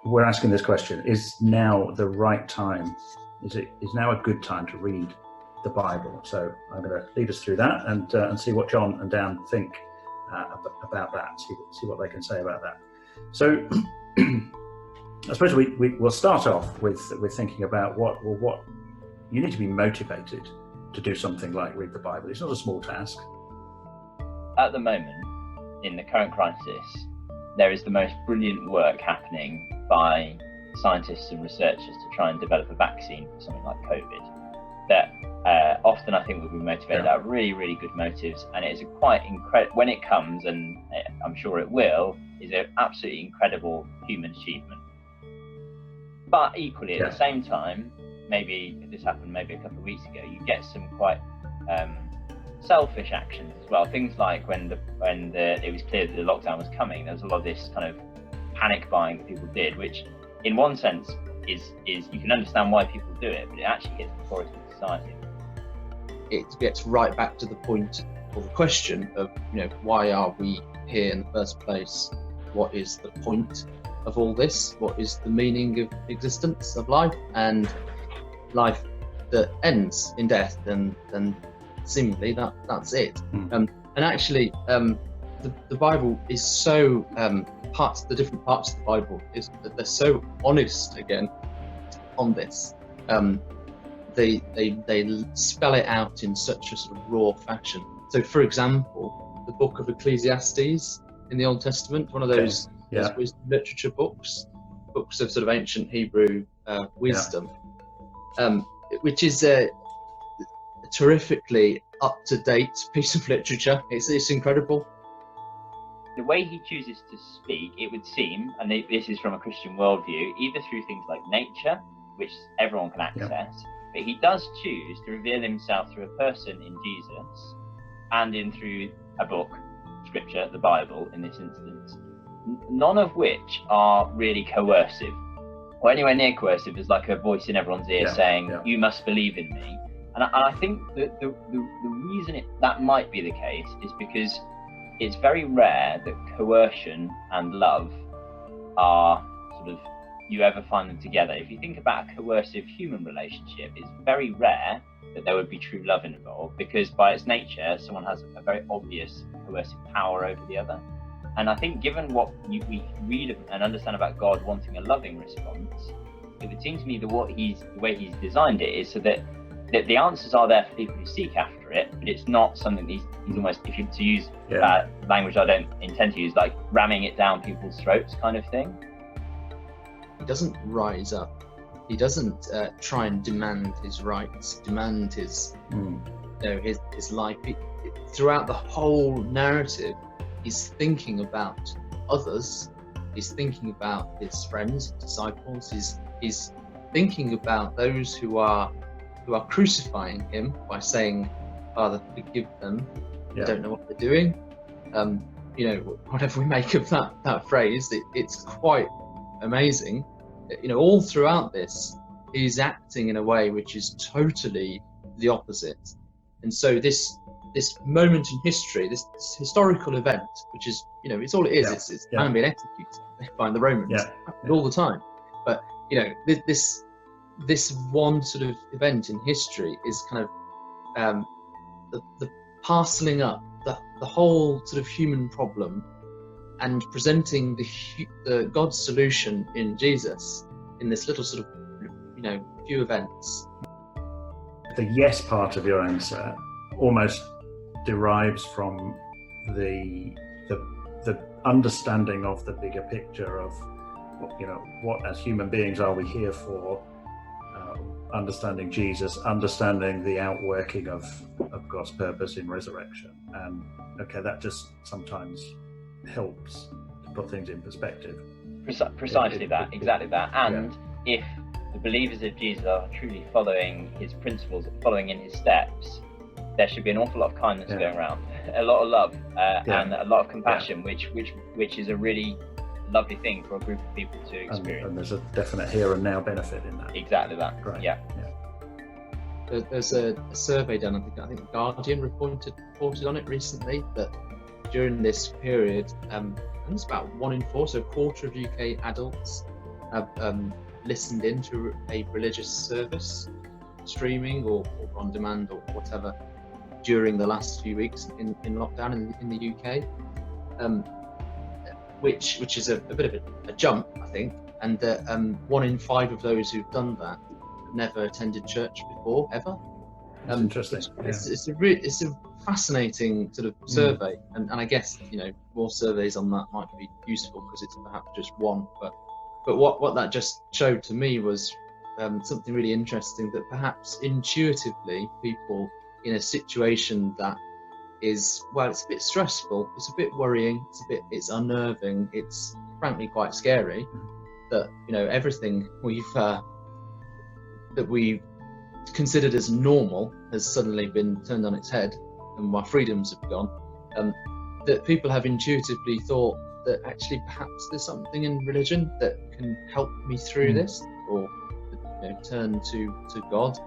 we're asking this question: is now the right time? Is now a good time to read the Bible? So I'm going to lead us through that and see what John and Dan think about that. See what they can say about that. So I suppose we'll start off with thinking about what you need to be motivated to do something like read the Bible. It's not a small task. At the moment, in the current crisis, there is the most brilliant work happening by scientists and researchers to try and develop a vaccine for something like COVID that often I think will be motivated out of really, really good motives, and it is a quite incredible, when it comes, and I'm sure it will, is an absolutely incredible human achievement. But equally, at the same time, maybe if this happened maybe a couple of weeks ago, you get some quite selfish actions as well. Things like when it was clear that the lockdown was coming, there was a lot of this kind of panic buying that people did, which in one sense is you can understand why people do it, but it actually hits the core of society. It gets right back to the point or the question of, why are we here in the first place? What is the point of all this? What is the meaning of existence, of life, and life that ends in death? And seemingly that's it. And actually, the Bible is so the different parts of the Bible is that they're so honest again on this. They spell it out in such a sort of raw fashion. So, for example, the book of Ecclesiastes in the Old Testament, one of those wisdom literature books of sort of ancient Hebrew wisdom, which is a terrifically up-to-date piece of literature. It's incredible. The way he chooses to speak, it would seem, and this is from a Christian worldview, either through things like nature, which everyone can access, but he does choose to reveal himself through a person in Jesus and through a book, scripture, the Bible in this instance, none of which are really coercive or anywhere near coercive. There's like a voice in everyone's ear saying, you must believe in me. And I think that the reason that might be the case is because it's very rare that coercion and love are sort of, you ever find them together. If you think about a coercive human relationship, it's very rare that there would be true love involved, because by its nature, someone has a very obvious coercive power over the other. And I think given what we read and understand about God wanting a loving response, it would seem to me that the way he's designed it is so that the answers are there for people who seek after it, but it's not something he's almost, if you to use language I don't intend to use, like ramming it down people's throats kind of thing. He doesn't rise up. He doesn't try and demand his rights, demand his life. Throughout the whole narrative, he's thinking about others. He's thinking about his friends, disciples. He's thinking about those who are crucifying him by saying, "Father, forgive them. They don't know what they're doing." Whatever we make of that phrase, it's quite amazing. All throughout this, he's acting in a way which is totally the opposite. And so this moment in history, this historical event, which is, it's all it is. It's man being executed by the Romans all the time. But this one sort of event in history is kind of the parceling up the whole sort of human problem and presenting the God's solution in Jesus in this little sort of few events. The yes part of your answer almost derives from the understanding of the bigger picture of what as human beings are we here for. Understanding Jesus, understanding the outworking of God's purpose in resurrection. And that just sometimes helps to put things in perspective. Precisely exactly that. And if the believers of Jesus are truly following his principles, following in his steps, there should be an awful lot of kindness going around, a lot of love, and a lot of compassion, which is a really lovely thing for a group of people to experience. And there's a definite here and now benefit in that. Exactly that. Right. Yeah. There's a survey done. I think the Guardian reported on it recently that during this period, I think it's about 1 in 4, so a quarter of UK adults have listened into a religious service, streaming or on demand or whatever, during the last few weeks in lockdown in the UK, which is a bit of a jump, I think, and 1 in 5 of those who've done that have never attended church before, ever. That's interesting. It's a fascinating sort of survey, and I guess, you know, more surveys on that might be useful because it's perhaps just one, but what that just showed to me was something really interesting, that perhaps intuitively people in a situation that is, well, it's a bit stressful, it's a bit worrying, it's unnerving, it's frankly quite scary, that, you know, everything that we considered as normal has suddenly been turned on its head, and our freedoms have gone, that people have intuitively thought that actually perhaps there's something in religion that can help me through this, or, you know, turn to God.